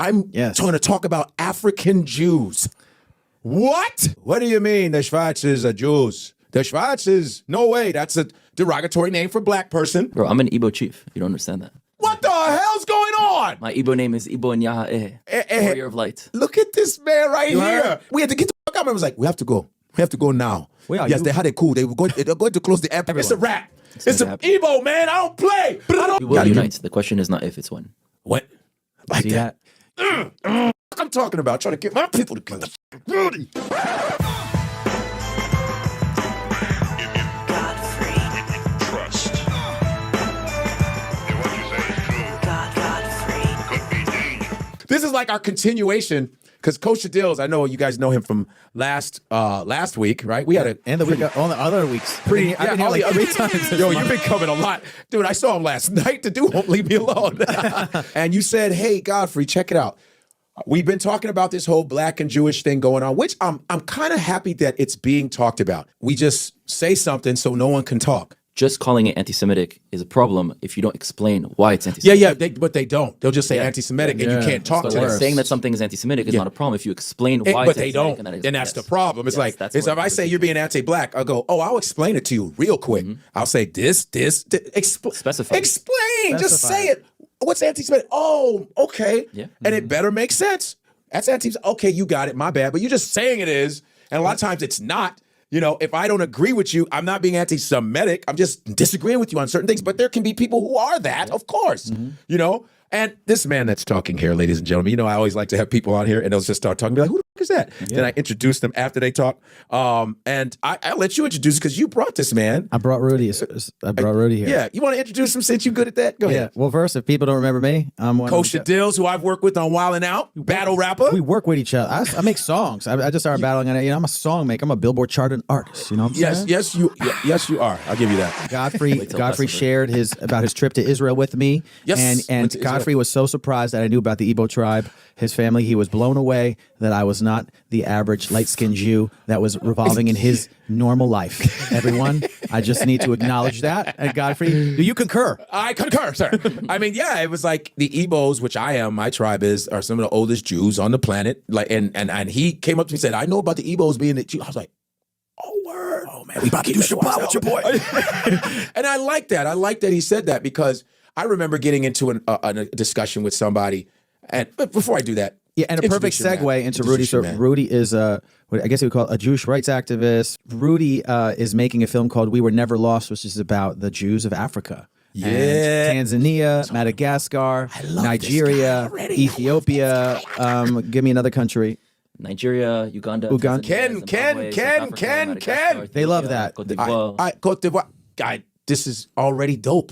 I'm trying to talk about African Jews. What? What do you mean the Schwarzes are Jews? The Schwarzes, no way. That's a derogatory name for black person. Bro, I'm an Igbo chief. You don't understand that. What the hell's going on? My Igbo name is Igbo Nyaha Warrior of Light. Look at this man right here. We had to get the fuck out. I was like, we have to go. We have to go now. Yes, they had it cool. They're going to close the app. It's a wrap. It's an Igbo, man. I don't play. We will unite. The question is not if, it's when. What? Like that? I'm talking about trying to get my people together. Rudy. Godfrey. Trust. And what you say is true. Godfrey. Could be dangerous. This is like our continuation, because Coach Shadills, I know you guys know him from last week, right? We had a and the week on the other weeks. I've been here like 3 times. Yo, you've been coming a lot, dude. I saw him last night. The dude won't leave me alone. And you said, "Hey, Godfrey, check it out. We've been talking about this whole black and Jewish thing going on, which I'm kind of happy that it's being talked about. We just say something so no one can talk." Just calling it anti-Semitic is a problem if you don't explain why it's anti-Semitic. Yeah, but they don't. They'll just say anti-Semitic, and you can't talk to them. Saying that something is anti-Semitic is not a problem if you explain why. But they don't, and that's the problem. It's like if I say you're being anti-black, I'll go, I'll explain it to you real quick. I'll say this. Specify. Explain. Just say it. What's anti-Semitic? Oh, okay. Yeah. And it better make sense. That's anti-Semitic. Okay, you got it. My bad. But you're just saying it is, and a lot of times it's not. You know, if I don't agree with you, I'm not being anti-Semitic. I'm just disagreeing with you on certain things. But there can be people who are that, of course. You know? And this man that's talking here, ladies and gentlemen, you know, I always like to have people on here and they'll just start talking, be like, who the fuck is that? Then I introduce them after they talk. And I'll let you introduce because you brought this man. I brought Rudy. I brought Rudy here. Yeah. You want to introduce him since you're good at that? Go ahead. Well, first, if people don't remember me, I'm one Coach Shadills, who I've worked with on Wild 'N Out, battle rapper. We work with each other. I make songs. I just started battling on it. You know, I'm a song maker. I'm a Billboard charted artist. You know what I'm saying? Yes, you are. I'll give you that. Godfrey shared about his trip to Israel with me. Yes. And Godfrey was so surprised that I knew about the Igbo tribe, his family. He was blown away that I was not the average light-skinned Jew that was revolving in his normal life. Everyone, I just need to acknowledge that. And Godfrey, do you concur? I concur, sir. I mean, yeah, it was like the Igbos, which I am, my tribe are some of the oldest Jews on the planet. Like, and he came up to me and said, I know about the Igbos being the Jew. I was like, oh, word. Oh, man, we about to do Shabbat with your boy. And I like that. I like that he said that because I remember getting into a discussion with somebody. And but before I do that, and a perfect segue into Rudy. So Rudy is I guess we would call it a Jewish rights activist. Rudy is making a film called We Were Never Lost, which is about the Jews of Africa. Yeah. And Tanzania, Madagascar, Nigeria, Ethiopia. Give me another country. Nigeria, Uganda. Ken. They love that. Cote d'Ivoire. Cote d'Ivoire. God, this is already dope.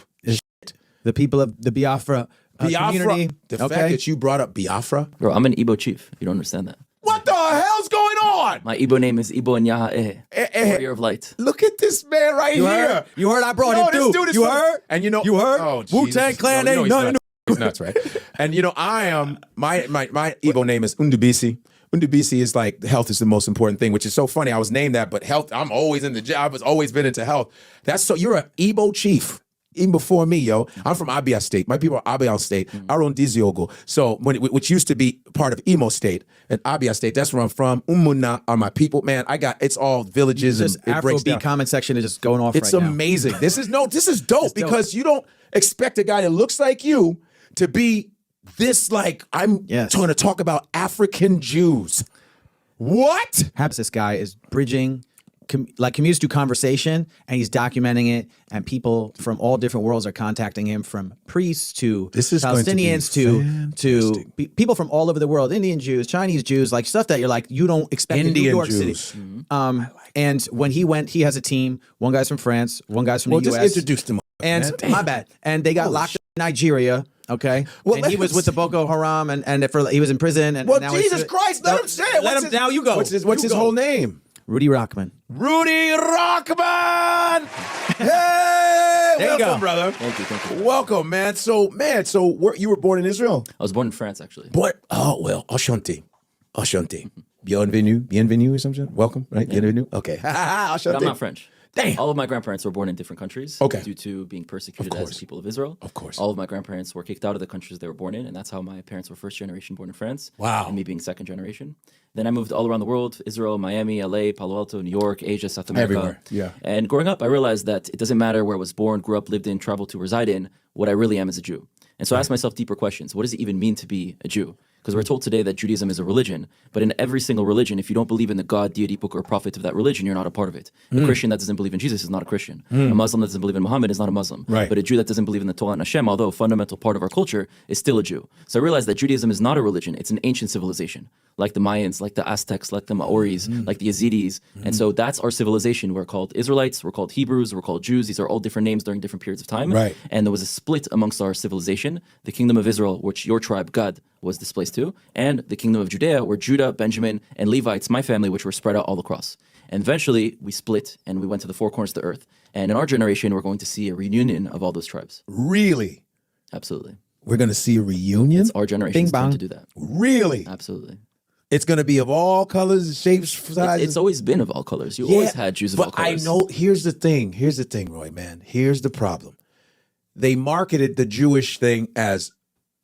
The people of the Biafra community. The fact that you brought up Biafra. Bro, I'm an Igbo chief. You don't understand that. What the hell's going on? My Igbo name is Igbo Nyaha Warrior of Light. Look at this man right here. You heard I brought him through. You heard? And you know, you heard? Oh, Wu-Tang Clan ain't nothing. He's nuts, right? And you know, I am my Igbo name is Undubisi. Undubisi is like health is the most important thing, which is so funny. I was named that, but health, I'm always in the gym. I've always been into health. That's so you're an Igbo chief. Even before me, yo. I'm from Abia State. My people are Abia State. Arondiziogo. So, which used to be part of Imo State. And Abia State, that's where I'm from. Umuna are my people. Man, it's all villages. This and it breaks down. comment section is just going off It's right now. amazing. This is dope because you don't expect a guy that looks like you to be this like, I'm trying to talk about African Jews. What? Perhaps this guy is bridging communities through conversation, and he's documenting it, and people from all different worlds are contacting him, from priests to Palestinians to people from all over the world, Indian Jews, Chinese Jews, like stuff that you're like, you don't expect in New York City. And when he went, he has a team. One guy's from France, one guy's from the US. Just introduce them. And my bad. And they got locked up in Nigeria. Okay. Well, and he was with the Boko Haram, and he was in prison. And well, now Jesus Christ, let him say it. Now you go. What's his whole name? Rudy Rochman. Rudy Rochman! Hey! There you welcome, go. brother. Thank you. Welcome, man. So you were born in Israel? I was born in France, actually. Oh, well, Ashanti. Bienvenue or something? Welcome, right? Yeah. Bienvenue? Okay. But I'm not French. Damn. All of my grandparents were born in different countries Okay. due to being persecuted Of as course. people of Israel. Of course. All of my grandparents were kicked out of the countries they were born in, and that's how my parents were first generation born in France. Wow. And me being second generation. Then I moved all around the world, Israel, Miami, LA, Palo Alto, New York, Asia, South America. Everywhere, yeah. And growing up, I realized that it doesn't matter where I was born, grew up, lived in, traveled to, reside in, what I really am is a Jew. And so I asked myself deeper questions. What does it even mean to be a Jew? Because we're told today that Judaism is a religion, but in every single religion, if you don't believe in the God, deity, book, or prophet of that religion, you're not a part of it. A Christian that doesn't believe in Jesus is not a Christian. A Muslim that doesn't believe in Muhammad is not a Muslim. Right. But a Jew that doesn't believe in the Torah and Hashem, although a fundamental part of our culture, is still a Jew. So I realized that Judaism is not a religion, it's an ancient civilization, like the Mayans, like the Aztecs, like the Maoris, like the Yazidis. And so that's our civilization. We're called Israelites, we're called Hebrews, we're called Jews. These are all different names during different periods of time. Right. And there was a split amongst our civilization, the kingdom of Israel, which your tribe, Gad, was displaced to, and the kingdom of Judea, where Judah, Benjamin, and Levites, my family, which were spread out all across. And eventually, we split, and we went to the four corners of the earth. And in our generation, we're going to see a reunion of all those tribes. Really? Absolutely. We're going to see a reunion? Our generation is going to do that. Really? Absolutely. It's going to be of all colors, shapes, sizes? It's always been of all colors. You always had Jews of all colors. But I know, here's the thing, Roy, man. Here's the problem. They marketed the Jewish thing as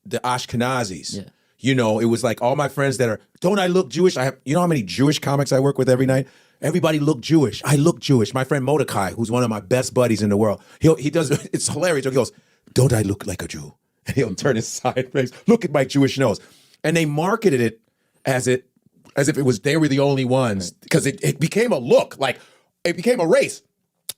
the Ashkenazis. Yeah. You know, it was like all my friends that are, don't I look Jewish? You know how many Jewish comics I work with every night? Everybody look Jewish. I look Jewish. My friend Mordecai, who's one of my best buddies in the world, he does, it's hilarious. He goes, don't I look like a Jew? And he'll turn his side face, look at my Jewish nose. And they marketed it as if it was, they were the only ones, because it became a look, like it became a race.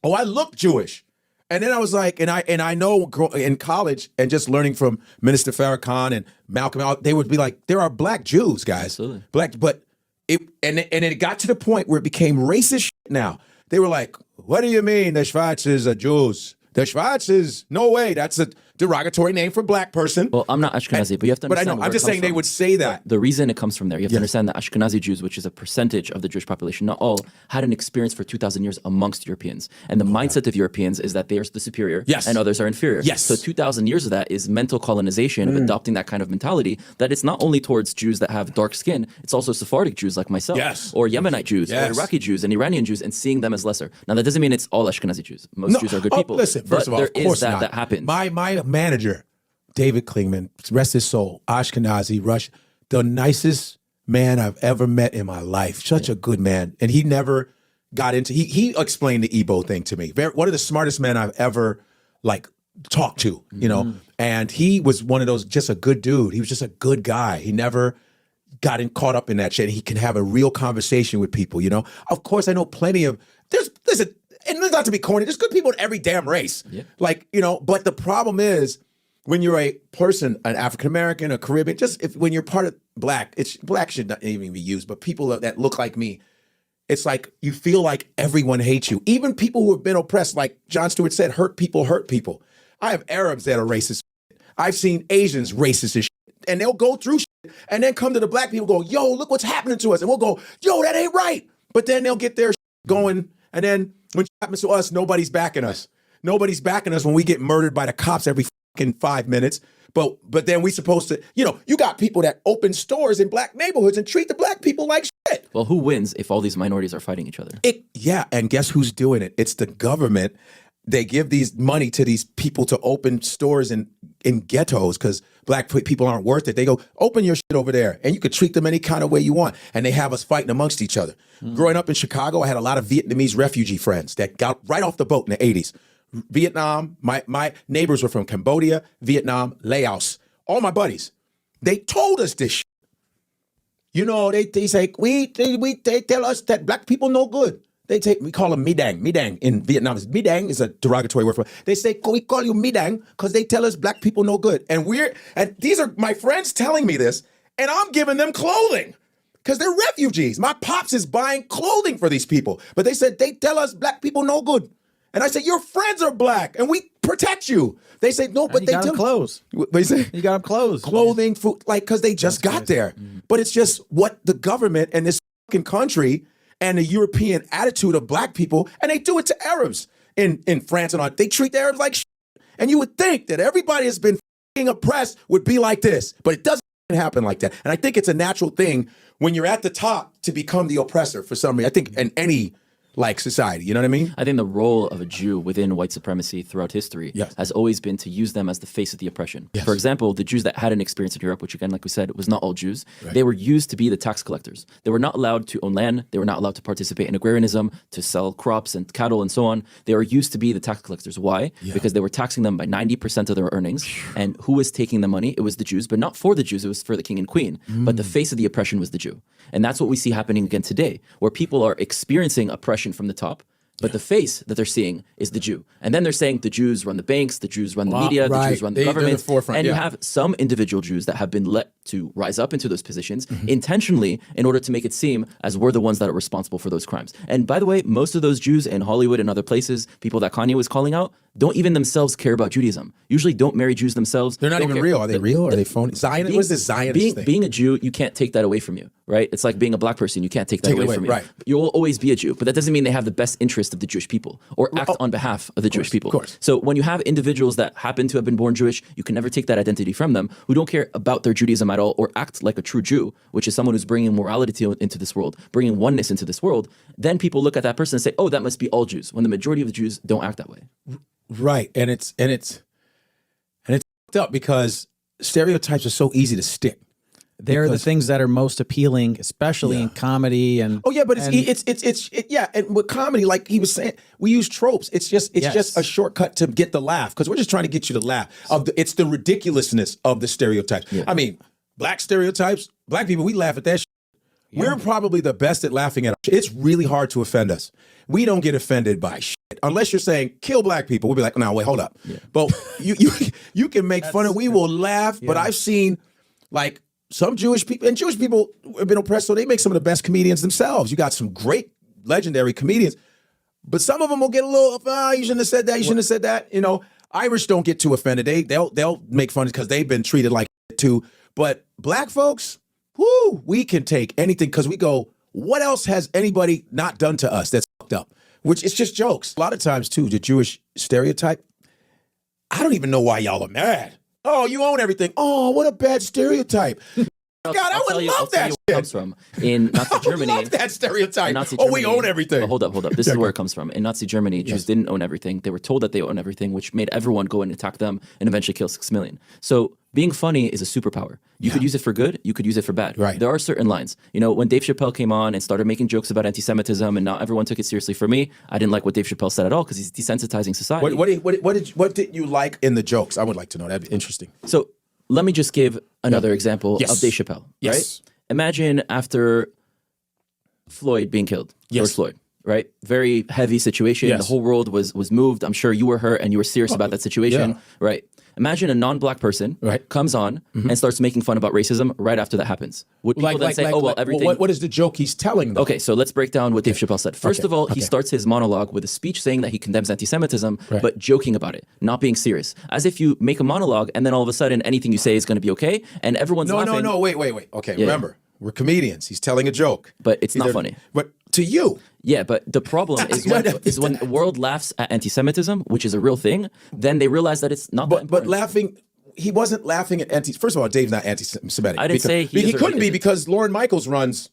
Oh, I look Jewish. And then I was like, and I know in college and just learning from Minister Farrakhan and Malcolm, they would be like, there are black Jews, guys. Absolutely. Black, but it got to the point where it became racist shit now. They were like, what do you mean the Schwarzes are Jews? The Schwarzes, no way, that's a derogatory name for black person. Well, I'm not Ashkenazi, but you have to But I understand know, where I'm it just comes saying they from. would say that. The reason it comes from there, you have to understand that Ashkenazi Jews, which is a percentage of the Jewish population, not all, had an experience for 2,000 years amongst Europeans. And the mindset of Europeans is that they are the superior Yes. and others are inferior. Yes. So 2,000 years of that is mental colonization of adopting that kind of mentality, that it's not only towards Jews that have dark skin, it's also Sephardic Jews like myself, Yes. or Yemenite Jews, Yes. or Iraqi Jews, and Iranian Jews, and seeing them as lesser. Now, that doesn't mean it's all Ashkenazi Jews. Most Jews are good people. Listen, first but of all, there of course is that not. that happens. My manager, David Klingman, rest his soul, Ashkenazi, Rush, the nicest man I've ever met in my life. Such a good man. And he never got into, he explained the Igbo thing to me. One of the smartest men I've ever talked to, you know? And he was one of those, just a good dude. He was just a good guy. He never got caught up in that shit. He can have a real conversation with people, you know? Of course, I know plenty of, listen, and not to be corny, there's good people in every damn race. Yeah. But the problem is, when you're a person, an African-American, a Caribbean, when you're part of black, black should not even be used, but people that look like me, it's like you feel like everyone hates you. Even people who have been oppressed, like Jon Stewart said, hurt people hurt people. I have Arabs that are racist. I've seen Asians racist as shit, and they'll go through shit and then come to the black people and go, yo, look what's happening to us. And we'll go, yo, that ain't right. But then they'll get their shit going, and then when it happens to us, nobody's backing us. Nobody's backing us when we get murdered by the cops every in 5 minutes, but then we supposed to, you got people that open stores in black neighborhoods and treat the black people like shit. Well, who wins if all these minorities are fighting each other? And guess who's doing it? It's the government. They give these money to these people to open stores in ghettos because black people aren't worth it. They go, open your shit over there, and you could treat them any kind of way you want. And they have us fighting amongst each other. Growing up in Chicago, I had a lot of Vietnamese refugee friends that got right off the boat in the 80s. Vietnam, my neighbors were from Cambodia, Vietnam, Laos. All my buddies, they told us this shit. They say, they tell us that black people no good. We call them midang. Midang in Vietnam midang is a derogatory word for it. They say, we call you midang because they tell us black people no good. And these are my friends telling me this, and I'm giving them clothing because they're refugees. My pops is buying clothing for these people. But they said, they tell us black people no good. And I said, your friends are black, and we protect you. They say, no, but you they got tell them clothes. They say, You got them clothes. clothing, food, because they just got there. But it's just what the government and this fucking country and the European attitude of black people, and they do it to Arabs in France and all. They treat the Arabs like shit. And you would think that everybody has been fucking oppressed would be like this, but it doesn't happen like that. And I think it's a natural thing when you're at the top to become the oppressor for some reason. I think in any like society. You know what I mean? I think the role of a Jew within white supremacy throughout history Yes. has always been to use them as the face of the oppression. Yes. For example, the Jews that had an experience in Europe, which again, like we said, was not all Jews, they were used to be the tax collectors. They were not allowed to own land. They were not allowed to participate in agrarianism, to sell crops and cattle and so on. They were used to be the tax collectors. Why? Because they were taxing them by 90% of their earnings. And who was taking the money? It was the Jews, but not for the Jews. It was for the king and queen. But the face of the oppression was the Jew. And that's what we see happening again today, where people are experiencing oppression from the top, but the face that they're seeing is the Jew. And then they're saying the Jews run the banks, the Jews run the media, the Jews run the government. And you have some individual Jews that have been let to rise up into those positions intentionally in order to make it seem as we're the ones that are responsible for those crimes. And by the way, most of those Jews in Hollywood and other places, people that Kanye was calling out, don't even themselves care about Judaism. Usually don't marry Jews themselves. They're not even real. Are they real? Or are they phony? Zionist? What's this Zionist thing? Being a Jew, you can't take that away from you, right? It's like being a black person. You can't take that away from you. Right. You will always be a Jew, but that doesn't mean they have the best interest of the Jewish people or act on behalf of the Jewish people. Of course. So when you have individuals that happen to have been born Jewish, you can never take that identity from them, who don't care about their Judaism at all or act like a true Jew, which is someone who's bringing morality into this world, bringing oneness into this world. Then people look at that person and say, oh, that must be all Jews, when the majority of the Jews don't act that way. Right. And it's fucked up because stereotypes are so easy to stick. They're the things that are most appealing, especially in comedy and. Oh yeah, but yeah, and with comedy, like he was saying, we use tropes. It's just a shortcut to get the laugh because we're just trying to get you to laugh. It's the ridiculousness of the stereotypes. Yeah. I mean, black stereotypes, black people, we laugh at that. Yeah. We're probably the best at laughing at. It's really hard to offend us. We don't get offended by shit unless you're saying kill black people. We'll be like, no, wait, hold up. Yeah. But you can make fun of. We will laugh. Yeah. But I've seen like. Some Jewish people, and Jewish people have been oppressed, so they make some of the best comedians themselves. You got some great, legendary comedians, but some of them will get a little, you shouldn't have said that, you shouldn't have said that. You know, Irish don't get too offended. They'll make fun because they've been treated like too. But black folks, whoo, we can take anything because we go, what else has anybody not done to us that's fucked up? Which it's just jokes. A lot of times too, the Jewish stereotype, I don't even know why y'all are mad. Oh, you own everything. Oh, what a bad stereotype. God, I would love that shit. Where it comes from. In Nazi Germany. I love that stereotype. We own everything. Hold up. This is where it comes from. In Nazi Germany, Jews didn't own everything. They were told that they own everything, which made everyone go and attack them and eventually kill 6 million. So being funny is a superpower. You could use it for good. You could use it for bad. Right. There are certain lines. You know, when Dave Chappelle came on and started making jokes about anti-Semitism and not everyone took it seriously, for me, I didn't like what Dave Chappelle said at all because he's desensitizing society. What did you like in the jokes? I would like to know. That'd be interesting. So let me just give another example of Dave Chappelle. Yes. Right? Imagine after Floyd being killed, George Floyd, right? Very heavy situation. Yes. The whole world was moved. I'm sure you were hurt and you were serious about that situation, right? Imagine a non-black person comes on and starts making fun about racism right after that happens. Would people then say, everything... What is the joke he's telling them? Okay, so let's break down what Dave Chappelle said. First of all, he starts his monologue with a speech saying that he condemns anti-Semitism, but joking about it, not being serious. As if you make a monologue and then all of a sudden anything you say is going to be okay and everyone's laughing. No, wait. Okay, remember, we're comedians. He's telling a joke. But it's not funny. But to you... Yeah, but the problem is when the world laughs at anti-Semitism, which is a real thing, then they realize that it's not that important. But laughing, he wasn't laughing at First of all, Dave's not anti-Semitic. I didn't say he couldn't be because Lorne Michaels runs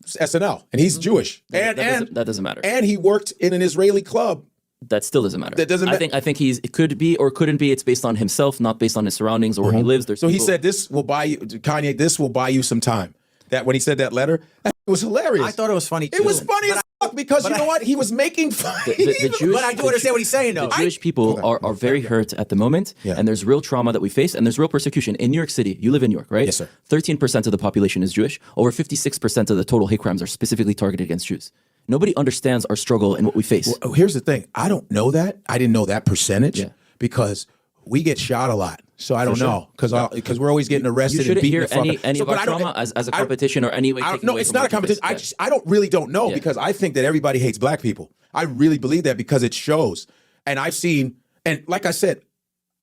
SNL and he's Jewish. That doesn't matter. And he worked in an Israeli club. That still doesn't matter. That doesn't matter. I think it could be or couldn't be. It's based on himself, not based on his surroundings or where he lives. So he said, "This will buy you, Kanye. This will buy you some time." That when he said that letter, it was hilarious. I thought it was funny too. It was funny as fuck because you know what? He was making fun. But I do understand what he's saying though. The Jewish people are very hurt at the moment, and there's real trauma that we face, and there's real persecution. In New York City, you live in New York, right? Yes, sir. 13% of the population is Jewish. Over 56% of the total hate crimes are specifically targeted against Jews. Nobody understands our struggle and what we face. Well, here's the thing. I don't know that. I didn't know that percentage because we get shot a lot. So I don't know because we're always getting arrested. You shouldn't and hear beaten any of our trauma as a competition or any way. No, it's not a competition. I don't know because I think that everybody hates black people. I really believe that because it shows. And I've seen, and like I said,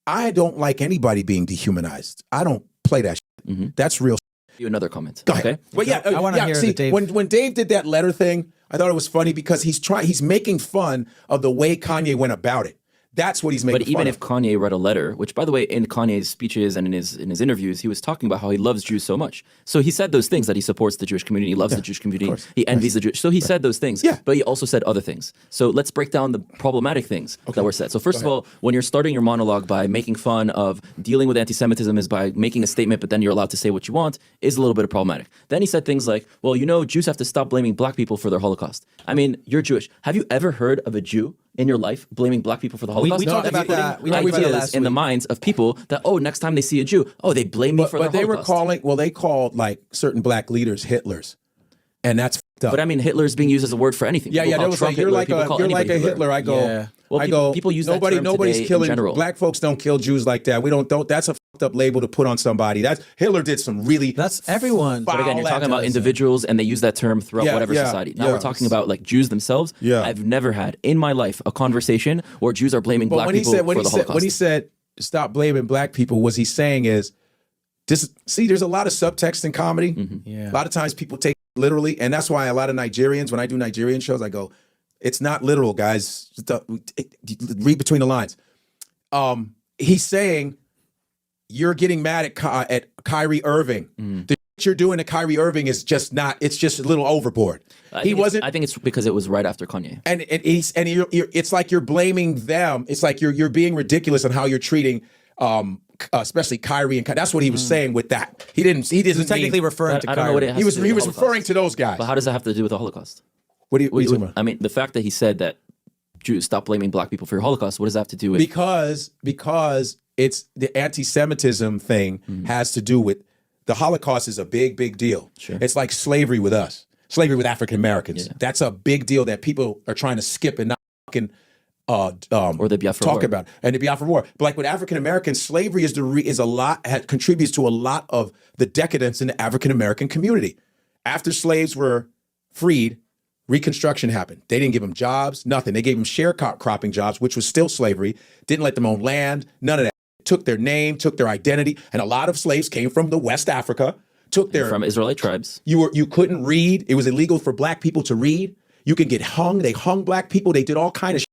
I don't like anybody being dehumanized. I don't play that shit. That's real. You another comment. Go ahead. Okay. But I want to hear Dave. When Dave did that letter thing, I thought it was funny because he's making fun of the way Kanye went about it. That's what he's making But even fun if of. Kanye read a letter, which by the way, in Kanye's speeches and in his interviews, he was talking about how he loves Jews so much. So he said those things, that he supports the Jewish community, he loves the Jewish community, he envies the Jewish. So he said those things. Yeah. But he also said other things. So let's break down the problematic things that were said. So first of all, when you're starting your monologue by making fun of dealing with anti-Semitism is by making a statement, but then you're allowed to say what you want, is a little bit problematic. Then he said things like, well, you know, Jews have to stop blaming black people for their Holocaust. I mean, you're Jewish. Have you ever heard of a Jew in your life blaming black people for the Holocaust? we talked about that. We talked about that last in the week. minds of people that, oh, next time they see a Jew, oh, they blame me for the But they were Holocaust. they called like certain black leaders Hitlers. And that's fucked up. But I mean, Hitler is being used as a word for anything. Yeah, People yeah. call There was Trump like you're Hitler, like people call a anybody Hitler. I go. Yeah. Well, I go. people use that term nobody's today in killing. general. Black folks don't kill Jews like that. We don't. That's a fucked up label to put on somebody. That's Hitler did some really. That's everyone. But again, you're talking about actions. individuals, and they use that term throughout Yeah, whatever yeah, society. Now yeah. we're talking about like Jews themselves. Yeah. I've never had in my life a conversation where Jews are blaming But black people for the Holocaust. when he said stop blaming black people, what he's saying is, there's a lot of subtext in comedy. Yeah. A lot of times people take it literally, and that's why a lot of Nigerians, when I do Nigerian shows, I go, it's not literal, guys. Read between the lines. He's saying you're getting mad at Kyrie Irving. The shit you're doing to Kyrie Irving is just not. It's just a little overboard. I think it's because it was right after Kanye. And it's like you're blaming them. It's like you're being ridiculous on how you're treating, especially Kyrie and that's what he was saying with that. He didn't technically referring to I don't know what Kyrie. it has He was to do with the Holocaust. referring to those guys. But how does that have to do with the Holocaust? What are you talking about? I mean, the fact that he said that Jews stop blaming black people for your Holocaust, what does that have to do with? Because it's the anti-Semitism thing has to do with the Holocaust is a big deal. Sure. It's like slavery with us, slavery with African Americans. Yeah. That's a big deal that people are trying to skip and not fucking or the Biafra talk War. about, and the Biafra War. But like with African Americans, slavery contributes to a lot of the decadence in the African American community. After slaves were freed, Reconstruction happened. They didn't give them jobs, nothing. They gave them sharecropping jobs, which was still slavery. Didn't let them own land, none of that. Took their name, took their identity, and a lot of slaves came from the West Africa. Took their From Israelite tribes. you couldn't read. It was illegal for black people to read. You could get hung. They hung black people. They did all kind of shit.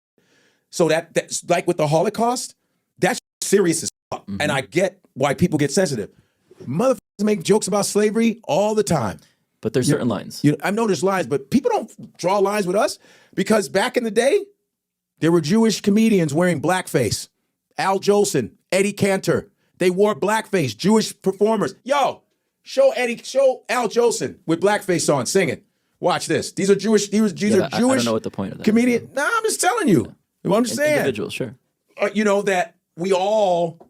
So that's like with the Holocaust, that's serious as fuck. And I get why people get sensitive. Motherfuckers make jokes about slavery all the time. But there's certain lines. I know there's lines, but people don't draw lines with us because back in the day, there were Jewish comedians wearing blackface. Al Jolson, Eddie Cantor, they wore blackface. Jewish performers. Yo, show Al Jolson with blackface on singing. Watch this. These are Jewish. These are Jewish. I don't know what the point of that is. Comedian. Nah, I'm just telling you. I'm just saying. Individuals, sure. That we all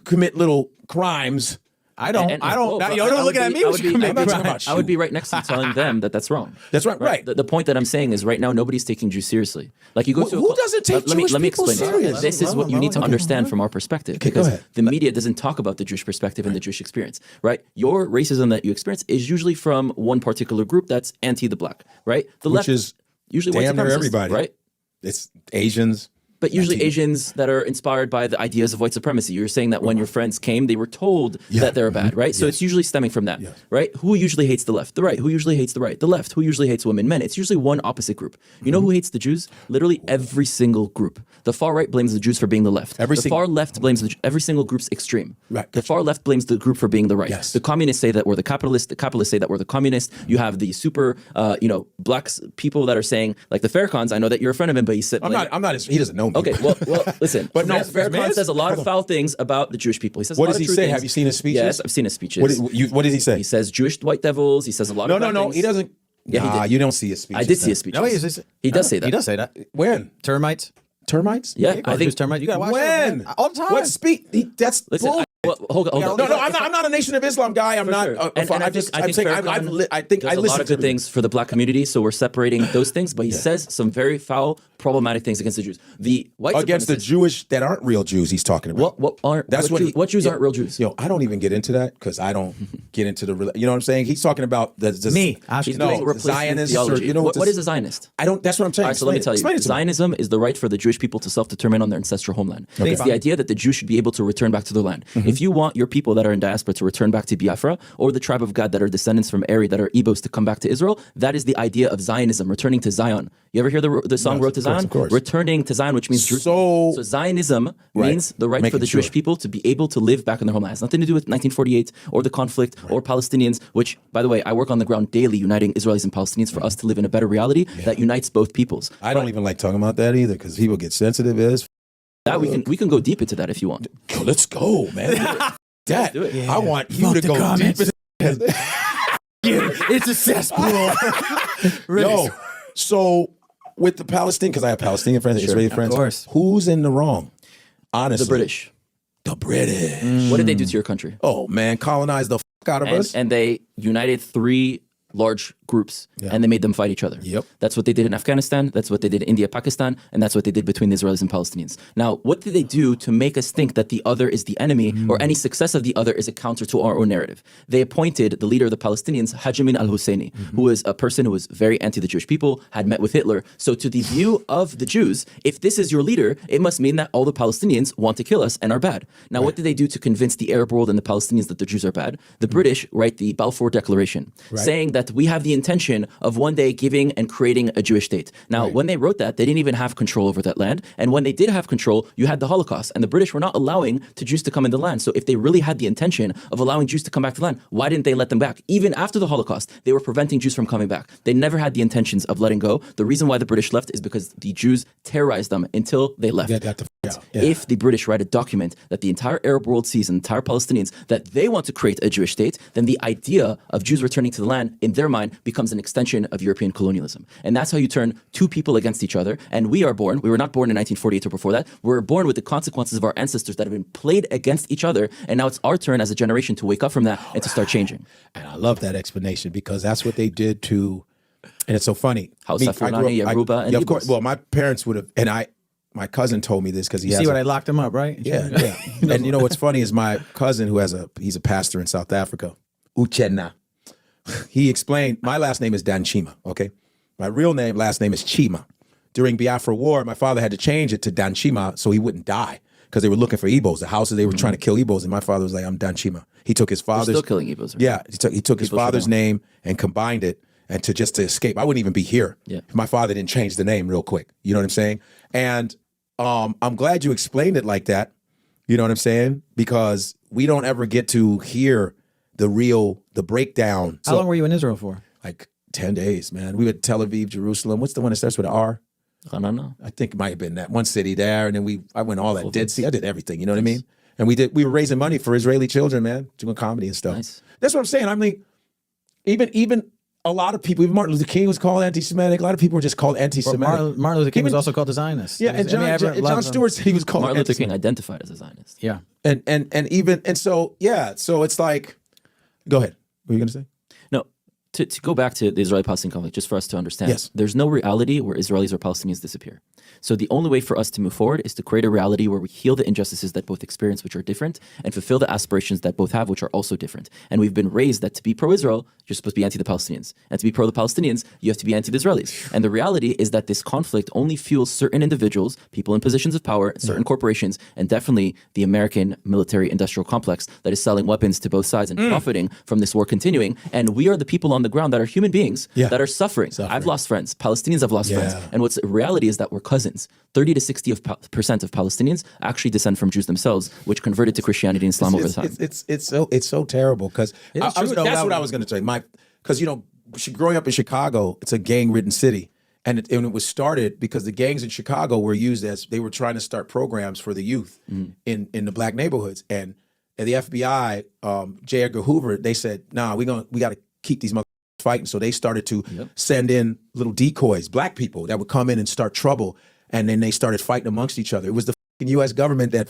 commit little crimes. I don't. And- I don't. well, you don't look at me. I would be, I'm not talking about I would you. be right next to you telling them that that's wrong. That's right. The point that I'm saying is right now nobody's taking Jews seriously. Like you go to Who doesn't take let me Jewish people explain serious? This is what you need to understand from our perspective because ahead. the media doesn't talk about the Jewish perspective and the Jewish experience, right? Your racism that you experience is usually from one particular group that's anti the black, right? The Which left is usually white damn near supremacists, everybody. right? It's Asians. But usually Asians that are inspired by the ideas of white supremacy. You're saying that when your friends came, they were told that they're bad, right? So it's usually stemming from that, right? Who usually hates the left? The right. Who usually hates the right? The left. Who usually hates women? Men. It's usually one opposite group. You know who hates the Jews? Literally every single group. The far right blames the Jews for being the left. The far left blames every single group's extreme. Right. The far left blames the group for being the right. Yes. The communists say that we're the capitalists. The capitalists say that we're the communists. You have the super, black people that are saying, like the Farrakhan's, I know that you're a friend of him, but he said... I'm not. He doesn't know me. Okay, well, listen. But no, Farrakhan says a lot of foul things about the Jewish people. He says. What a lot does of he true say? things. Have you seen his speeches? Yes, I've seen his speeches. What does he say? He says Jewish white devils. He says a lot of bad No. things. He doesn't. Yeah, he did. You don't see his speeches. I did see his speeches. No, he does say that. He does say that. When? Termites. Termites? Yeah, I think termites. You gotta watch When? that, man. All the time. What speak? That's Listen, bull. hold on. No, I'm not a Nation of Islam guy. I'm not. Sure. I And I just. think I'm saying. Farrakhan I think does I a lot listen of to good things for the black community, so we're separating those things. But he says some very foul, problematic things against the Jews. The white against the supremacists- Jewish that aren't real Jews. He's talking about. What Jews aren't real Jews? Yo, I don't even get into that because I don't get into the. You know what I'm saying? He's talking about the Me. He's No, doing replacement Zionists. theology. Or, What is a Zionist? I don't. That's what I'm saying. All right, so let me tell you. Explain it to me. Zionism is the right for the Jewish people to self-determine on their ancestral homeland. It's the idea that the Jews should be able to return back to their land. If If you want your people that are in diaspora to return back to Biafra, or the tribe of God that are descendants from Eri that are Igbos to come back to Israel, that is the idea of Zionism, returning to Zion. You ever hear the song Road to Zion? Of course. Returning to Zion, which means Jerusalem. So Zionism means the right for the Jewish people to be able to live back in their homeland. It has nothing to do with 1948 or the conflict or Palestinians, which, by the way, I work on the ground daily uniting Israelis and Palestinians for us to live in a better reality that unites both peoples. I don't even like talking about that either because people get sensitive as. That we can go deep into that if you want. Let's go, man. That do it. I want you to go deep into. It's a cesspool. Yo, so with the Palestinian, because I have Palestinian friends, Israeli friends. Of course. Who's in the wrong? Honestly, The British. The British. What did they do to your country? Oh man, colonize the out of us. And they united 3 large groups and they made them fight each other. Yep. That's what they did in Afghanistan. That's what they did in India, Pakistan. And that's what they did between the Israelis and Palestinians. Now, what did they do to make us think that the other is the enemy or any success of the other is a counter to our own narrative? They appointed the leader of the Palestinians, Haj Amin al-Husseini, who was a person who was very anti the Jewish people, had met with Hitler. So to the view of the Jews, if this is your leader, it must mean that all the Palestinians want to kill us and are bad. Now, what did they do to convince the Arab world and the Palestinians that the Jews are bad? The British write the Balfour Declaration, saying that we have the intention of one day giving and creating a Jewish state. Now, when they wrote that, they didn't even have control over that land. And when they did have control, you had the Holocaust. And the British were not allowing Jews to come into the land. So if they really had the intention of allowing Jews to come back to the land, why didn't they let them back? Even after the Holocaust, they were preventing Jews from coming back. They never had the intentions of letting go. The reason why the British left is because the Jews terrorized them until they left. If the British write a document that the entire Arab world sees and the entire Palestinians that they want to create a Jewish state, then the idea of Jews returning to the land in their mind becomes an extension of European colonialism. And that's how you turn 2 people against each other. And we were not born in 1948 or before that. We were born with the consequences of our ancestors that have been played against each other. And now it's our turn as a generation to wake up from that and to start changing. And I love that explanation because that's what they did to, and it's so funny. Hausa, Fulani, Yoruba, and of course. Igbos. Well, my parents would have, and my cousin told me this because he has. See what I locked him up, right? Yeah. And you know what's funny is my cousin who he's a pastor in South Africa, Uchenna. He explained, my last name is Danchima, okay? My real last name is Chima. During Biafra War, my father had to change it to Danchima so he wouldn't die because they were looking for Igbos. The houses, they were trying to kill Igbos, and my father was like, I'm Danchima. He took his father's... Still killing Igbos. Right? Yeah, he took his father's name and combined it and to escape. I wouldn't even be here if my father didn't change the name real quick. You know what I'm saying? And I'm glad you explained it like that. You know what I'm saying? Because we don't ever get to hear the breakdown. How long were you in Israel for? Like 10 days, man. We were at Tel Aviv, Jerusalem. What's the one that starts with an R? I don't know. I think it might have been that one city there. And then I went all that Dead Sea. I did everything. You know what I mean? And we were raising money for Israeli children, man, doing comedy and stuff. Nice. That's what I'm saying. I mean, even a lot of people, even Martin Luther King was called anti-Semitic. A lot of people were just called anti-Semitic. Martin Luther King was also called a Zionist. Yeah, and John Stewart said he was called Martin Luther King identified as a Zionist. Yeah. So it's like, go ahead. What were you going to say? No, to go back to the Israeli-Palestinian conflict, just for us to understand, Yes. there's no reality where Israelis or Palestinians disappear. So the only way for us to move forward is to create a reality where we heal the injustices that both experience, which are different, and fulfill the aspirations that both have, which are also different. And we've been raised that to be pro-Israel, you're supposed to be anti the Palestinians. And to be pro the Palestinians, you have to be anti the Israelis. And the reality is that this conflict only fuels certain individuals, people in positions of power, certain corporations, and definitely the American military industrial complex that is selling weapons to both sides and profiting from this war continuing. And we are the people on the ground that are human beings that are suffering. I've lost friends. Palestinians have lost friends. And what's the reality is that we're cousins. 30 to 60% of Palestinians actually descend from Jews themselves, which converted to Christianity and Islam over time. It's so terrible because that's what I was going to say. Because growing up in Chicago, it's a gang-ridden city, and it was started because the gangs in Chicago were used as they were trying to start programs for the youth in the black neighborhoods, and the FBI, J. Edgar Hoover, they said, "Nah, we got to keep these motherfuckers fighting." So they started to send in little decoys, black people that would come in and start trouble. And then they started fighting amongst each other. It was the U.S. government that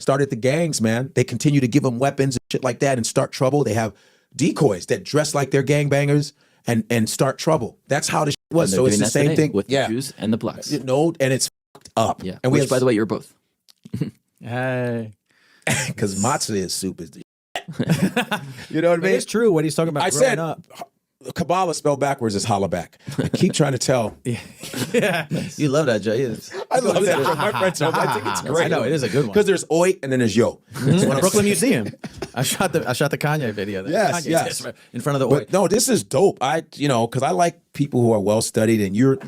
started the gangs, man. They continue to give them weapons and shit like that and start trouble. They have decoys that dress like they're gangbangers and start trouble. That's how the shit was. So it's the same thing with the Jews and the blacks. And it's fucked up. Yeah. And Which, by the way, you're both. Hey. Because matzah is soup is the you know what I mean? It's true what he's talking about. I said, up. Kabbalah spelled backwards is hollaback. I keep trying to tell. Yeah. You love that, Jay. I love that. My friend told me. I think it's great. I know, it is a good one. Because there's oi and then there's yo. It's in the Brooklyn Museum. I shot the Kanye video. That Yes, Kanye yes. did in front of the But no, this is dope. Because I like people who are well studied, and you're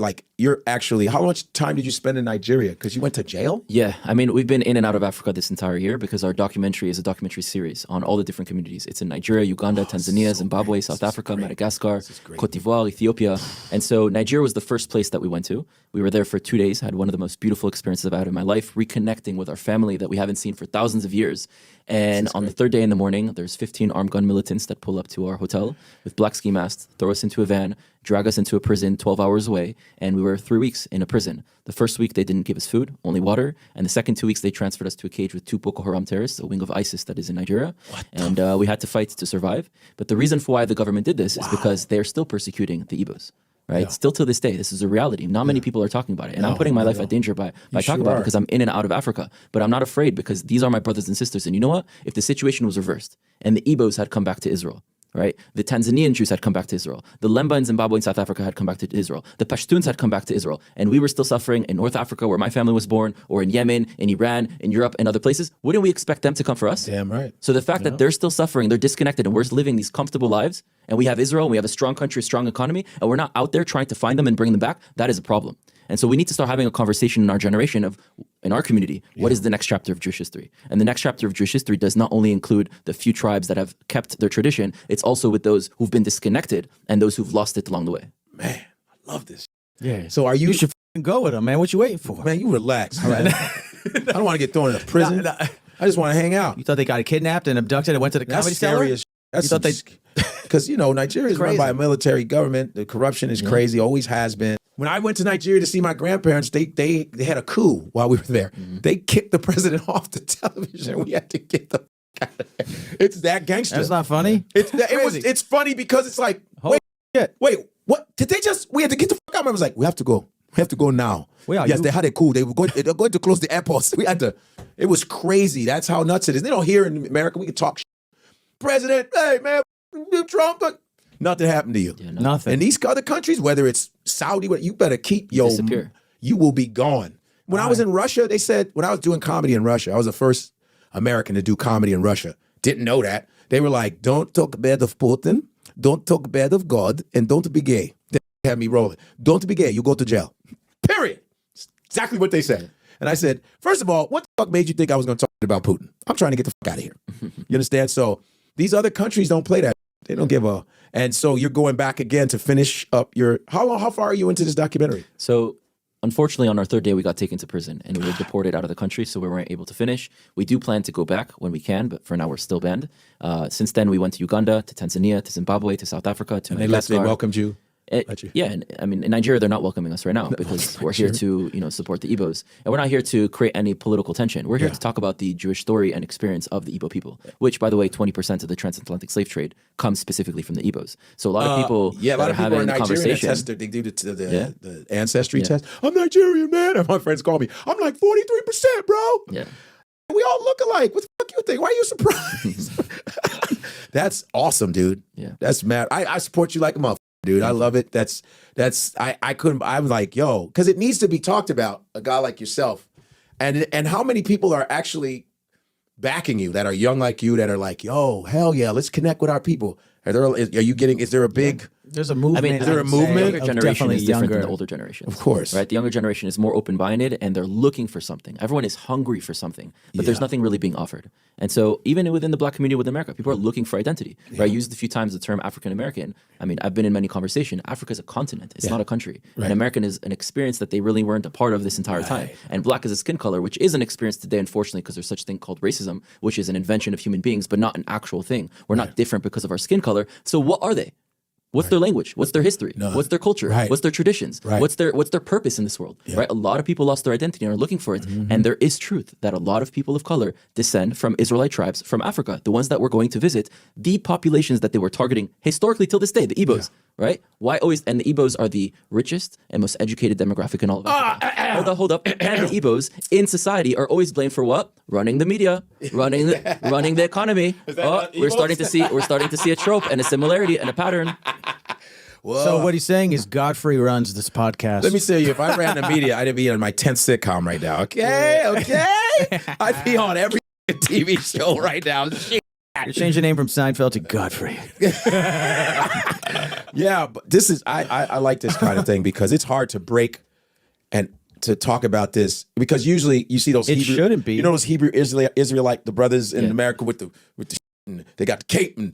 actually. How much time did you spend in Nigeria? Because you went to jail. Yeah, I mean, we've been in and out of Africa this entire year because our documentary is a documentary series on all the different communities. It's in Nigeria, Uganda, Tanzania, Zimbabwe, South Africa, Madagascar, Cote d'Ivoire, Ethiopia. And so Nigeria was the first place that we went to. We were there for 2 days, had one of the most beautiful experiences I've had in my life, reconnecting with our family that we haven't seen for thousands of years. And on the third day in the morning, there's 15 armed gun militants that pull up to our hotel with black ski masks, throw us into a van, drag us into a prison 12 hours away, and we were 3 weeks in a prison. The first week, they didn't give us food, only water, and the second 2 weeks, they transferred us to a cage with 2 Boko Haram terrorists, a wing of ISIS that is in Nigeria, and we had to fight to survive. But the reason for why the government did this is because they're still persecuting the Igbos. Right, Yeah. still to this day, this is a reality. Not many people are talking about it, and I'm putting my life at danger by talking about it because I'm in and out of Africa. But I'm not afraid because these are my brothers and sisters. And you know what? If the situation was reversed and the Igbos had come back to Israel, right? The Tanzanian Jews had come back to Israel. The Lemba in Zimbabwe and South Africa had come back to Israel. The Pashtuns had come back to Israel. And we were still suffering in North Africa where my family was born, or in Yemen, in Iran, in Europe, and other places. Wouldn't we expect them to come for us? Damn right. So the fact that they're still suffering, they're disconnected, and we're living these comfortable lives, and we have Israel, and we have a strong country, a strong economy, and we're not out there trying to find them and bring them back, that is a problem. And so we need to start having a conversation in our generation in our community, what is the next chapter of Jewish history? And the next chapter of Jewish history does not only include the few tribes that have kept their tradition, it's also with those who've been disconnected and those who've lost it along the way. Man, I love this. Yeah. So are you? You should go with him, man. What you waiting for? Man, you relax. All right. I don't want to get thrown in a prison. No. I just want to hang out. You thought they got kidnapped and abducted and went to the That's comedy scary cellar? as That's You thought they- because Nigeria is run Crazy. by a military government. The corruption is crazy, always has been. When I went to Nigeria to see my grandparents, they had a coup while we were there. They kicked the president off the television. We had to get the fuck out of there. It's that gangster. That's not funny. It's funny because it's like, shit. wait, what? Did they just? We had to get the fuck out. I was like, we have to go. We have to go now. Where are yes, you? they had a coup. They're going to close the airports. We had to. It was crazy. That's how nuts it is. They don't hear in America. We can talk. President, hey man, Trump. Nothing happened to you. Yeah, Nothing. In these other countries, whether it's Saudi, you better keep disappear. You will be gone. When I was in Russia, they said when I was doing comedy in Russia, I was the first American to do comedy in Russia. Didn't know that. They were like, "Don't talk bad of Putin, don't talk bad of God, and don't be gay." They had me rolling. Don't be gay. You go to jail. Period. Exactly what they said. And I said, first of all, what the fuck made you think I was going to talk about Putin? I'm trying to get the fuck out of here. You understand? So these other countries don't play that. They don't give a. And so you're going back again to finish up your. How far are you into this documentary? So unfortunately, on our third day, we got taken to prison and we were deported out of the country, so we weren't able to finish. We do plan to go back when we can, but for now, we're still banned. Since then, we went to Uganda, to Tanzania, to Zimbabwe, to South Africa, to Madagascar. They welcomed you. Yeah, and I mean, in Nigeria, they're not welcoming us right now because we're here to, support the Igbos, and we're not here to create any political tension. We're here to talk about the Jewish story and experience of the Igbo people, which, by the way, 20% of the transatlantic slave trade comes specifically from the Igbos. So a lot of people a lot of people having in the Nigeria conversation. test, they do the ancestry test. I'm Nigerian, man. And my friends call me. I'm like 43%, bro. Yeah. We all look alike. What the fuck you think? Why are you surprised? That's awesome, dude. Yeah. That's mad. I support you like a motherfucker, dude. I love it. I couldn't. I'm like, yo, because it needs to be talked about. A guy like yourself, and how many people are actually backing you that are young like you that are like, yo, hell yeah, let's connect with our people. Is there a big? There's a movement. I mean, Is there a the movement? younger of generation definitely is different than younger. the older generation. Of course. Right? The younger generation is more open-minded and they're looking for something. Everyone is hungry for something, but there's nothing really being offered. And so even within the black community within America, people are looking for identity. Right? I used a few times the term African-American. I mean, I've been in many conversations. Africa is a continent. It's not a country. And American is an experience that they really weren't a part of this entire time. And black is a skin color, which is an experience today, unfortunately, because there's such a thing called racism, which is an invention of human beings, but not an actual thing. We're not different because of our skin color. So what are they? What's their language? What's their history? What's their culture? What's their traditions? What's their purpose in this world? Right? A lot of people lost their identity and are looking for it. And there is truth that a lot of people of color descend from Israelite tribes from Africa, the ones that we're going to visit, the populations that they were targeting historically till this day, the Igbos. Right? Why always? And the Igbos are the richest and most educated demographic in all of Africa. Hold up. And the Igbos in society are always blamed for what? Running the media, running the economy. We're starting to see a trope and a similarity and a pattern. Whoa. So what he's saying is Godfrey runs this podcast. Let me tell you, if I ran the media, I'd be on my 10th sitcom right now. Okay. I'd be on every TV show right now. Shit. You're changing the name from Seinfeld to Godfrey. Yeah, but this is I like this kind of thing because it's hard to break and to talk about this because usually you see those It shouldn't be. You know those Hebrew Israelite the brothers in America with the and they got the cape and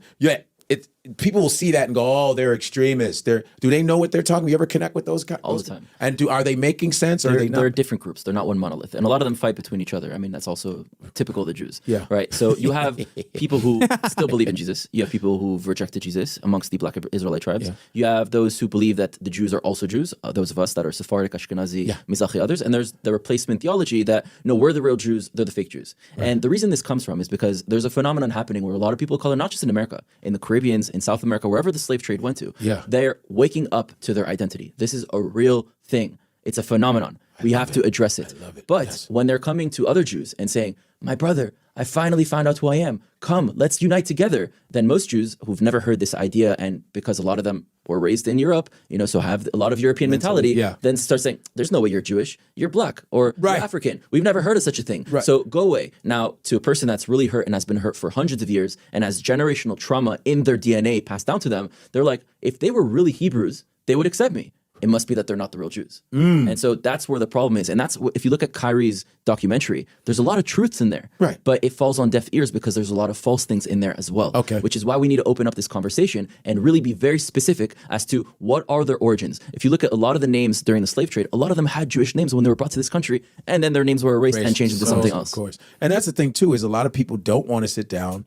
people will see that and go, oh, they're extremists. Do they know what they're talking? You ever connect with those guys? All the time. And are they making sense or are they not? They're different groups. They're not one monolith. And a lot of them fight between each other. I mean, that's also typical of the Jews. Yeah. Right? So you have people who still believe in Jesus. You have people who've rejected Jesus amongst the black Israelite tribes. Yeah. You have those who believe that the Jews are also Jews, those of us that are Sephardic, Ashkenazi, Mizrahi, others. And there's the replacement theology that, no, we're the real Jews, they're the fake Jews. Right. And the reason this comes from is because there's a phenomenon happening where a lot of people of color, not just in America, in the Caribbean, in South America, wherever the slave trade went to, they're waking up to their identity. This is a real thing. It's a phenomenon. We have to address it. But when they're coming to other Jews and saying, my brother, I finally found out who I am. Come, let's unite together. Then most Jews who've never heard this idea, and because a lot of them were raised in Europe, so have a lot of European mentality, then start saying, there's no way you're Jewish. You're black or you're African. We've never heard of such a thing. Right. So go away. Now, to a person that's really hurt and has been hurt for hundreds of years and has generational trauma in their DNA passed down to them, they're like, if they were really Hebrews, they would accept me. It must be that they're not the real Jews. And so that's where the problem is. And that's if you look at Kyrie's documentary, there's a lot of truths in there. Right. But it falls on deaf ears because there's a lot of false things in there as well. Okay. Which is why we need to open up this conversation and really be very specific as to what are their origins. If you look at a lot of the names during the slave trade, a lot of them had Jewish names when they were brought to this country, and then their names were erased and changed into something else. Of course. And that's the thing too, is a lot of people don't want to sit down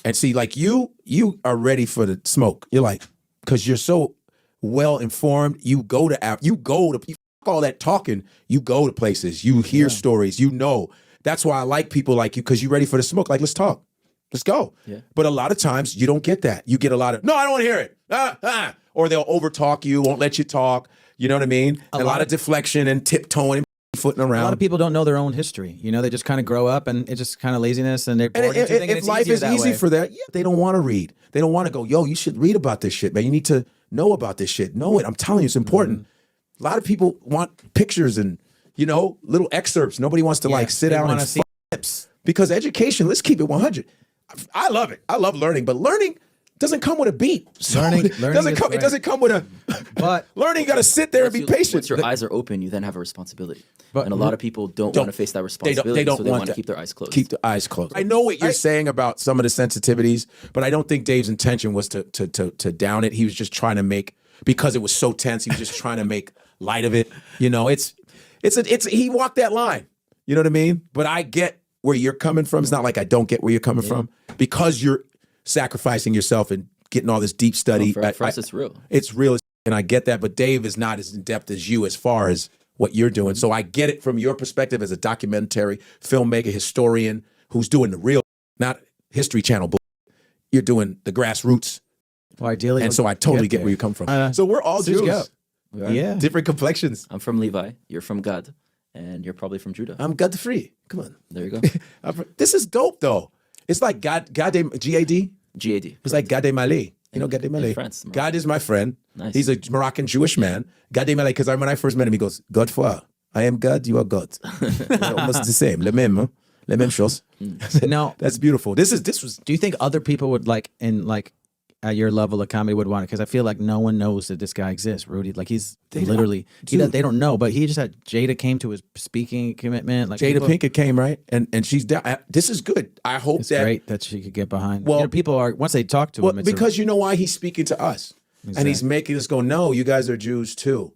and see, like you are ready for the smoke. You're like, because you're so well informed, you fuck all that talking, you go to places, you hear stories, That's why I like people like you, because you're ready for the smoke. Like, let's talk. Let's go. Yeah. But a lot of times you don't get that. You get a lot of, no, I don't want to hear it. Or they'll overtalk you, won't let you talk. You know what I mean? A lot of deflection and tiptoeing, footing around. A lot of people don't know their own history. They just kind of grow up and it's just kind of laziness and they're bored into thinking if life is easy for that, they don't want to read. They don't want to go, yo, you should read about this shit, man. You need to know about this shit. Know it. I'm telling you, it's important. A lot of people want pictures and, little excerpts. Nobody wants to sit down and see clips. Because education, let's keep it 100. I love it. I love learning, but learning doesn't come with a beat. So it doesn't come with a. But learning, you got to sit there and be patient. Once your eyes are open, you then have a responsibility. And a lot of people don't want to face that responsibility, so they want to keep their eyes closed. Keep the eyes closed. I know what you're saying about some of the sensitivities, but I don't think Dave's intention was to down it. He was just trying to make, because it was so tense, he was just trying to make light of it. He walked that line. You know what I mean? But I get where you're coming from. It's not like I don't get where you're coming from, because you're sacrificing yourself and getting all this deep study. For us, it's real. It's real, and I get that. But Dave is not as in depth as you as far as what you're doing. So I get it from your perspective as a documentary filmmaker, historian who's doing the real, not History Channel. You're doing the grassroots. Well, ideally, and so I totally get where you come from. So we're all Jews. Yeah, different complexions. I'm from Levi. You're from Gad, and you're probably from Judah. I'm Godfrey. Come on. There you go. This is dope, though. It's like Gade, G-A-D? G-A-D. It's like Gade Malé. Gade Malé. France, God is my friend. Nice. He's a Moroccan Jewish man. Gade Malé, because when I first met him, he goes, Godfrey, I am God, you are God. Almost the same. Le même, hein? Les mêmes choses. No, that's beautiful. This was. Do you think other people would at your level of comedy would want it? Because I feel like no one knows that this guy exists, Rudy. Like they don't know, but he just had Jada came to his speaking commitment. Like Jada Pinkett came, right? And she's down. This is good. I hope it's great that she could get behind. Well, people are, once they talk to him, because you know why he's speaking to us. Exactly. And he's making us go, no, you guys are Jews too.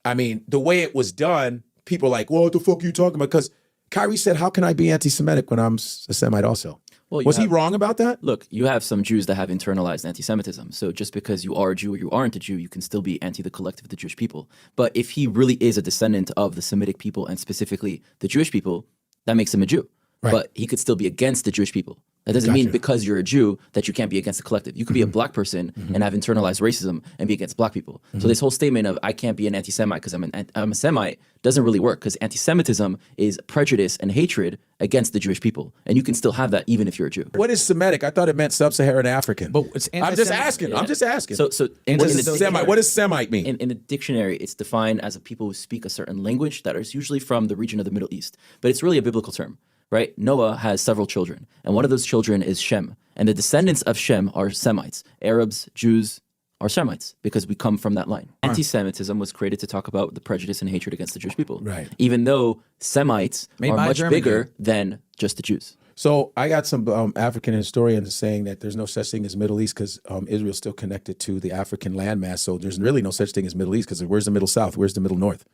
I mean, the way it was done, people are like, well, what the fuck are you talking about? Because Kyrie said, how can I be anti-Semitic when I'm a Semite also? Well, was he wrong about that? Look, you have some Jews that have internalized anti-Semitism. So just because you are a Jew or you aren't a Jew, you can still be anti the collective of the Jewish people. But if he really is a descendant of the Semitic people and specifically the Jewish people, that makes him a Jew. Right. But he could still be against the Jewish people. That doesn't mean because you're a Jew that you can't be against the collective. You could be a black person and have internalized racism and be against black people. So this whole statement of I can't be an anti-Semite because I'm a Semite doesn't really work, because anti-Semitism is prejudice and hatred against the Jewish people. And you can still have that even if you're a Jew. What is Semitic? I thought it meant sub-Saharan African. But it's I'm just asking. I'm just asking. So What does Semite mean? In the dictionary, it's defined as a people who speak a certain language that is usually from the region of the Middle East. But it's really a biblical term. Right? Noah has several children, and one of those children is Shem. And the descendants of Shem are Semites. Arabs, Jews are Semites because we come from that line. Anti-Semitism was created to talk about the prejudice and hatred against the Jewish people. Right. Even though Semites are much bigger than just the Jews. So I got some African historians saying that there's no such thing as Middle East because Israel's still connected to the African landmass. So there's really no such thing as Middle East because where's the Middle South? Where's the Middle North?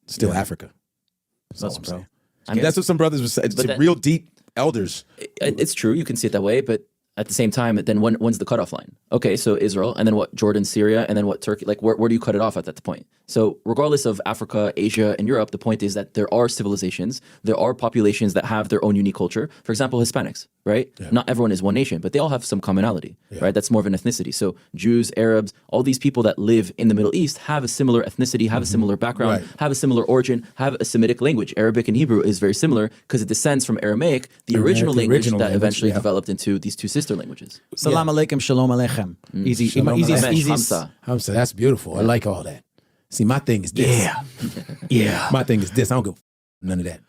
Still Africa. That's all I'm saying. That's what some brothers were saying. Some real deep elders. It's true. You can see it that way, but at the same time, then when's the cutoff line? Okay, so Israel, and then what? Jordan, Syria, and then what? Turkey? Like, where do you cut it off at that point? So regardless of Africa, Asia, and Europe, the point is that there are civilizations, there are populations that have their own unique culture. For example, Hispanics, right? Yeah. Not everyone is one nation, but they all have some commonality, right? That's more of an ethnicity. So Jews, Arabs, all these people that live in the Middle East have a similar ethnicity, have a similar background, have a similar origin, have a Semitic language. Arabic and Hebrew is very similar because it descends from Aramaic, the original language that eventually developed into these two sister languages. Salam alaikum, shalom aleichem. Easy, easy. Hamza, that's beautiful. I like all that. See, my thing is this. Yeah. My thing is this. I don't give none of that.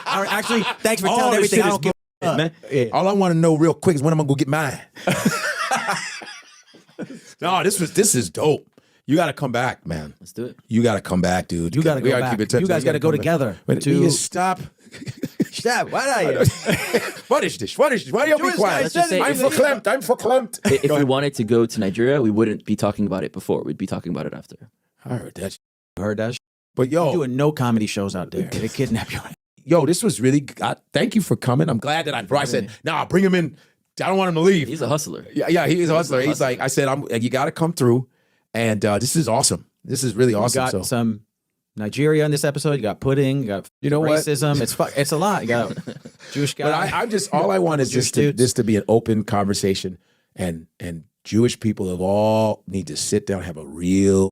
All right, actually, thanks for telling everything. I don't give man. Yeah. All I want to know real quick is when I'm gonna go get mine. No, this is dope. You got to come back, man. Let's do it. You got to come back, dude. You got to go back. You guys got to go together. Stop. Stop. What are you? What is this? Why do you be quiet? I'm verklempt. If we wanted to go to Nigeria, we wouldn't be talking about it before. We'd be talking about it after. I heard that. But yo, you're doing no comedy shows out there. They kidnap you. Yo, this was really. Thank you for coming. I'm glad that I said, nah, bring him in. I don't want him to leave. He's a hustler. Yeah, he's a hustler. He's like, I said, you got to come through, and this is awesome. This is really awesome. You got some Nigeria in this episode. You got pudding. You got racism. It's a lot. You got Jewish guy. But I'm just all I want is just this to be an open conversation, and Jewish people of all need to sit down, have a real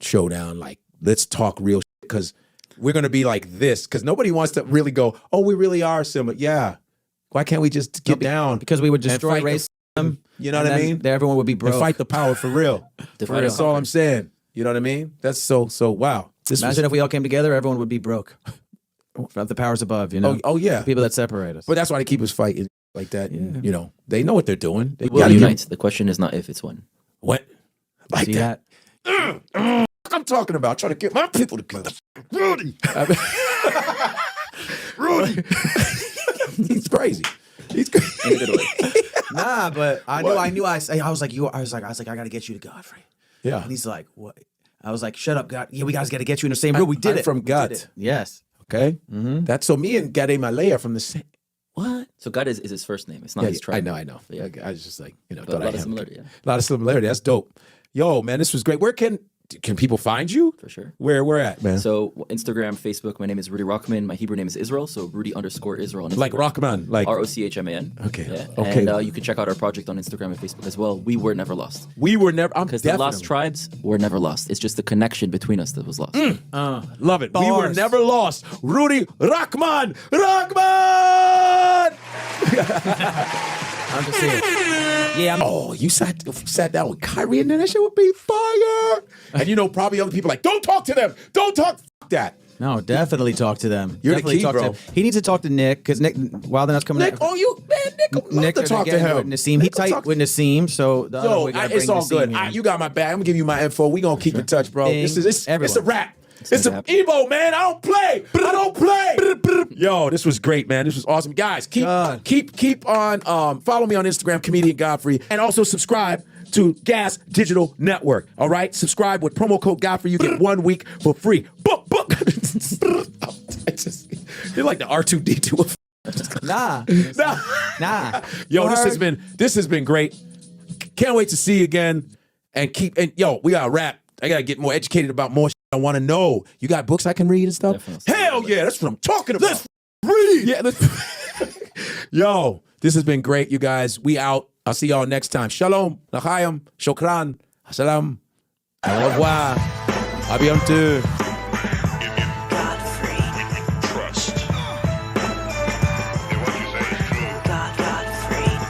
showdown. Like, let's talk real because we're gonna be like this because nobody wants to really go, oh, we really are similar. Yeah. Why can't we just get down? Because we would destroy racism. You know what I mean? Everyone would be broke. And fight the power for real. That's all I'm saying. You know what I mean? That's so wow. Imagine if we all came together, everyone would be broke. From the powers above, you know? Oh yeah. The people that separate us. But that's why they keep us fighting like that. Yeah. You know, they know what they're doing. They will unite. The question is not if, it's when. What? Like see that? I'm talking about trying to get my people together. Rudy. Rudy. He's crazy. He's crazy. Nah, but I knew. I was like, I got to get you to Godfrey. Yeah. And he's like, what? I was like, shut up, God. Yeah, we guys got to get you in the same room. We did it from God. Yes. Okay. Mm-hmm. That's so. Me and Gade Malaya from the same. What? So God is his first name. It's not his tribe. I know. Yeah. I was just like, a lot of similarity. Yeah. A lot of similarity. That's dope. Yo, man, this was great. Where can people find you? For sure. Where at, man? So Instagram, Facebook, my name is Rudy Rochman. My Hebrew name is Israel, so Rudy_Israel. Like Rochman, like Rochman. Okay. Yeah. Okay. And you can check out our project on Instagram and Facebook as well. We were never lost. We were never. Because the lost tribes were never lost. It's just the connection between us that was lost. Love it. Bars. We were never lost. Rudy Rochman. Rochman. I'm just saying. Yeah. You sat down with Kyrie and then that shit would be fire. And probably other people like, don't talk to them. Don't talk. F that. No, definitely talk to them. You're definitely the key, bro. He needs to talk to Nick because Nick, while they're not coming. Nick, Nick to talk to him. With Nassim. He tight with Nassim, so it's all good. You got my back. I'm gonna give you my info. We gonna keep in touch, bro. It's a wrap. It's an Igbo, man. I don't play. Yo, this was great, man. This was awesome. Guys, keep on follow me on Instagram, Comedian Godfrey, and also subscribe to Gas Digital Network. All right? Subscribe with promo code Godfrey. You get 1 week for free. Book. You're like the R2D2 of Nah. Yo, this has been great. Can't wait to see you again. And we gotta wrap. I gotta get more educated about more shit I want to know. You got books I can read and stuff? Definitely. Hell yeah, that's what I'm talking about. Read. Yeah. Yo, this has been great, you guys. We out. I'll see y'all next time. Shalom. L'chaim. Shokran. Salam. Au revoir. À bientôt.